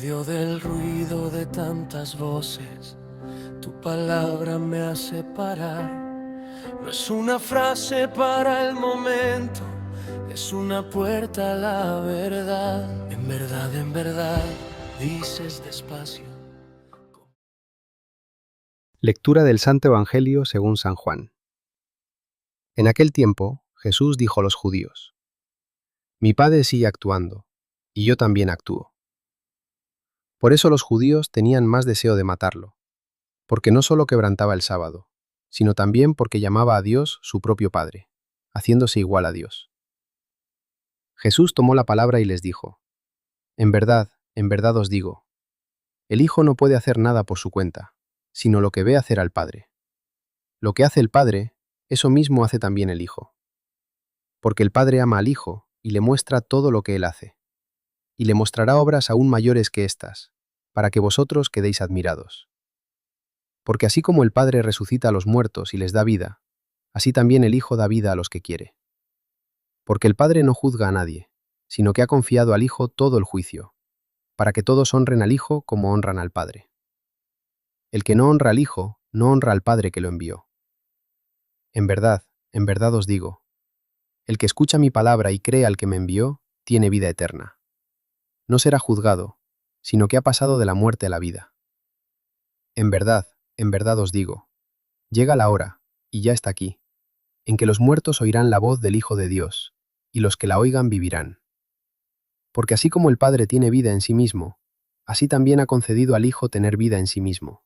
medio del ruido de tantas voces, tu palabra me hace parar. No es una frase para el momento, es una puerta a la verdad. En verdad, dices despacio. Lectura del Santo Evangelio según San Juan. En aquel tiempo, Jesús dijo a los judíos: Mi Padre sigue actuando, y yo también actúo. Por eso los judíos tenían más deseo de matarlo, porque no solo quebrantaba el sábado, sino también porque llamaba a Dios su propio Padre, haciéndose igual a Dios. Jesús tomó la palabra y les dijo: en verdad os digo, el Hijo no puede hacer nada por su cuenta, sino lo que ve hacer al Padre. Lo que hace el Padre, eso mismo hace también el Hijo. Porque el Padre ama al Hijo y le muestra todo lo que Él hace, y le mostrará obras aún mayores que estas, para que vosotros quedéis admirados. Porque así como el Padre resucita a los muertos y les da vida, así también el Hijo da vida a los que quiere. Porque el Padre no juzga a nadie, sino que ha confiado al Hijo todo el juicio, para que todos honren al Hijo como honran al Padre. El que no honra al Hijo, no honra al Padre que lo envió. En verdad os digo, el que escucha mi palabra y cree al que me envió, tiene vida eterna. No será juzgado, sino que ha pasado de la muerte a la vida. En verdad os digo, llega la hora, y ya está aquí, en que los muertos oirán la voz del Hijo de Dios, y los que la oigan vivirán. Porque así como el Padre tiene vida en sí mismo, así también ha concedido al Hijo tener vida en sí mismo.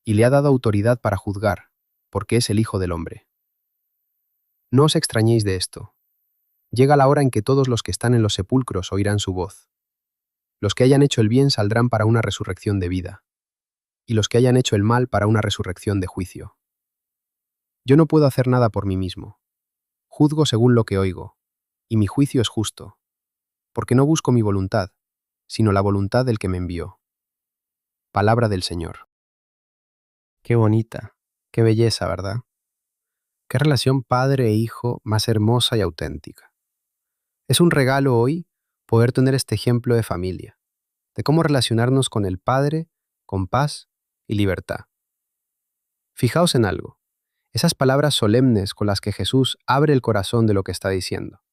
Y le ha dado autoridad para juzgar, porque es el Hijo del Hombre. No os extrañéis de esto. Llega la hora en que todos los que están en los sepulcros oirán su voz. Los que hayan hecho el bien saldrán para una resurrección de vida, y los que hayan hecho el mal para una resurrección de juicio. Yo no puedo hacer nada por mí mismo. Juzgo según lo que oigo, y mi juicio es justo, porque no busco mi voluntad, sino la voluntad del que me envió. Palabra del Señor. Qué bonita, qué belleza, ¿verdad? Qué relación padre e hijo más hermosa y auténtica. Es un regalo hoy poder tener este ejemplo de familia, de cómo relacionarnos con el Padre con paz y libertad. Fijaos en algo, esas palabras solemnes con las que Jesús abre el corazón de lo que está diciendo.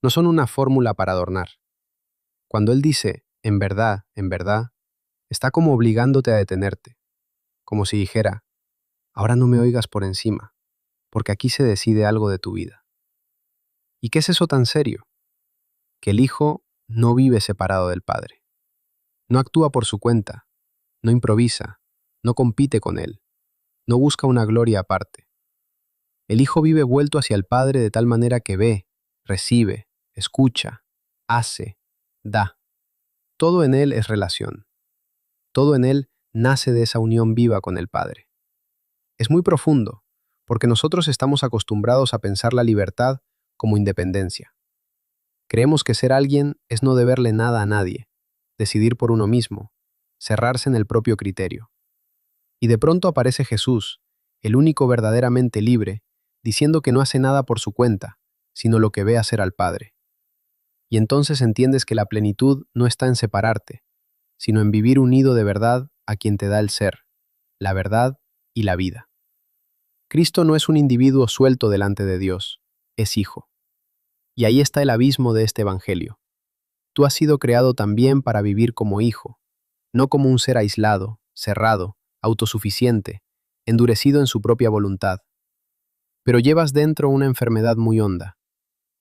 No son una fórmula para adornar. Cuando Él dice, en verdad, está como obligándote a detenerte, como si dijera, ahora no me oigas por encima, porque aquí se decide algo de tu vida. ¿Y qué es eso tan serio? Que el Hijo no vive separado del Padre. No actúa por su cuenta, no improvisa, no compite con Él, no busca una gloria aparte. El Hijo vive vuelto hacia el Padre de tal manera que ve, recibe, escucha, hace, da. Todo en Él es relación. Todo en Él nace de esa unión viva con el Padre. Es muy profundo, porque nosotros estamos acostumbrados a pensar la libertad como independencia. Creemos que ser alguien es no deberle nada a nadie, decidir por uno mismo, cerrarse en el propio criterio. Y de pronto aparece Jesús, el único verdaderamente libre, diciendo que no hace nada por su cuenta, sino lo que ve hacer al Padre. Y entonces entiendes que la plenitud no está en separarte, sino en vivir unido de verdad a quien te da el ser, la verdad y la vida. Cristo no es un individuo suelto delante de Dios, es Hijo. Y ahí está el abismo de este Evangelio. Tú has sido creado también para vivir como hijo, no como un ser aislado, cerrado, autosuficiente, endurecido en su propia voluntad. Pero llevas dentro una enfermedad muy honda,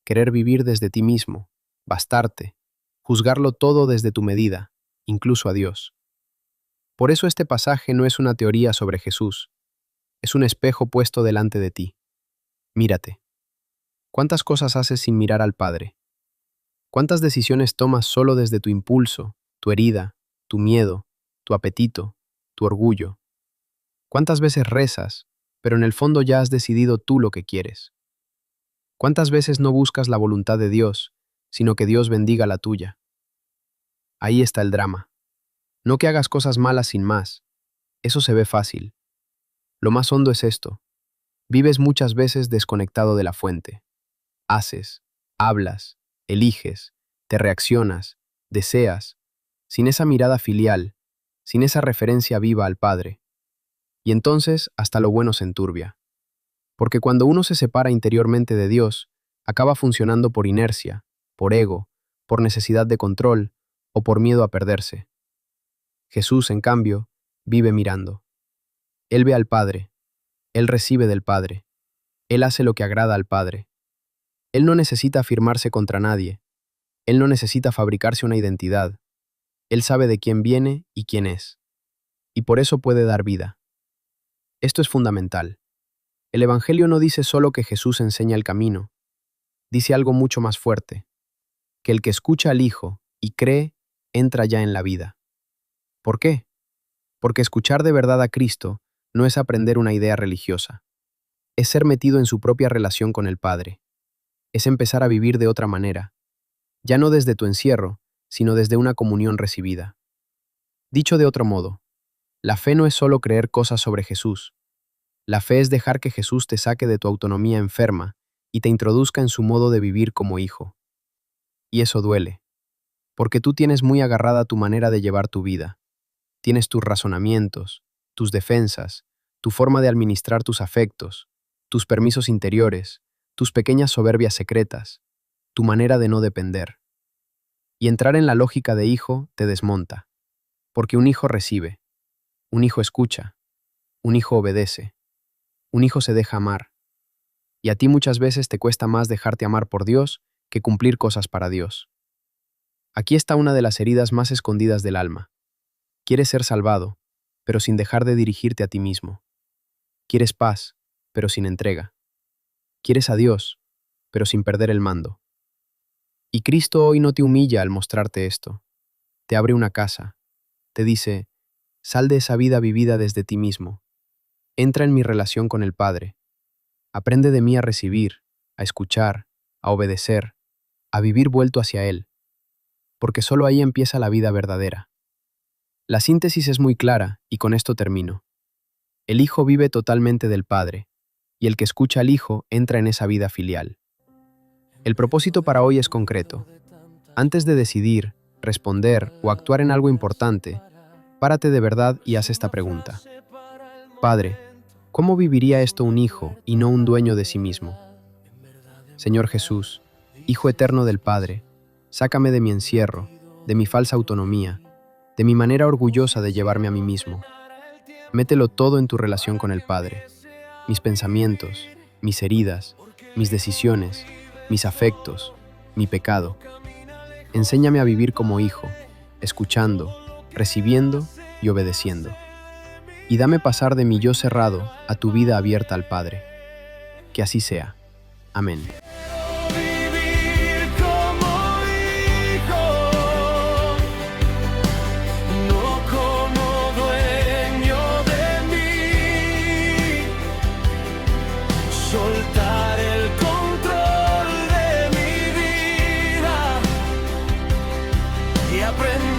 querer vivir desde ti mismo, bastarte, juzgarlo todo desde tu medida, incluso a Dios. Por eso este pasaje no es una teoría sobre Jesús, es un espejo puesto delante de ti. Mírate. ¿Cuántas cosas haces sin mirar al Padre? ¿Cuántas decisiones tomas solo desde tu impulso, tu herida, tu miedo, tu apetito, tu orgullo? ¿Cuántas veces rezas, pero en el fondo ya has decidido tú lo que quieres? ¿Cuántas veces no buscas la voluntad de Dios, sino que Dios bendiga la tuya? Ahí está el drama. No que hagas cosas malas sin más. Eso se ve fácil. Lo más hondo es esto. Vives muchas veces desconectado de la fuente. Haces, hablas, eliges, te reaccionas, deseas, sin esa mirada filial, sin esa referencia viva al Padre. Y entonces hasta lo bueno se enturbia. Porque cuando uno se separa interiormente de Dios, acaba funcionando por inercia, por ego, por necesidad de control o por miedo a perderse. Jesús, en cambio, vive mirando. Él ve al Padre, Él recibe del Padre, Él hace lo que agrada al Padre. Él no necesita afirmarse contra nadie, Él no necesita fabricarse una identidad. Él sabe de quién viene y quién es. Y por eso puede dar vida. Esto es fundamental. El Evangelio no dice solo que Jesús enseña el camino. Dice algo mucho más fuerte, que el que escucha al Hijo y cree, entra ya en la vida. ¿Por qué? Porque escuchar de verdad a Cristo no es aprender una idea religiosa. Es ser metido en su propia relación con el Padre. Es empezar a vivir de otra manera, ya no desde tu encierro, sino desde una comunión recibida. Dicho de otro modo, la fe no es solo creer cosas sobre Jesús. La fe es dejar que Jesús te saque de tu autonomía enferma y te introduzca en su modo de vivir como hijo. Y eso duele, porque tú tienes muy agarrada tu manera de llevar tu vida. Tienes tus razonamientos, tus defensas, tu forma de administrar tus afectos, tus permisos interiores, tus pequeñas soberbias secretas, tu manera de no depender. Y entrar en la lógica de hijo te desmonta, porque un hijo recibe, un hijo escucha, un hijo obedece, un hijo se deja amar. Y a ti muchas veces te cuesta más dejarte amar por Dios que cumplir cosas para Dios. Aquí está una de las heridas más escondidas del alma. Quieres ser salvado, pero sin dejar de dirigirte a ti mismo. Quieres paz, pero sin entrega. Quieres a Dios, pero sin perder el mando. Y Cristo hoy no te humilla al mostrarte esto. Te abre una casa. Te dice, sal de esa vida vivida desde ti mismo. Entra en mi relación con el Padre. Aprende de mí a recibir, a escuchar, a obedecer, a vivir vuelto hacia Él. Porque solo ahí empieza la vida verdadera. La síntesis es muy clara, y con esto termino. El Hijo vive totalmente del Padre, y el que escucha al Hijo entra en esa vida filial. El propósito para hoy es concreto. Antes de decidir, responder o actuar en algo importante, párate de verdad y haz esta pregunta. Padre, ¿cómo viviría esto un hijo y no un dueño de sí mismo? Señor Jesús, Hijo eterno del Padre, sácame de mi encierro, de mi falsa autonomía, de mi manera orgullosa de llevarme a mí mismo. Mételo todo en tu relación con el Padre. Mis pensamientos, mis heridas, mis decisiones, mis afectos, mi pecado. Enséñame a vivir como hijo, escuchando, recibiendo y obedeciendo. Y dame pasar de mi yo cerrado a tu vida abierta al Padre. Que así sea. Amén. Vivir como hijo, no como dueño de mí. Soltar el control de mi vida y aprender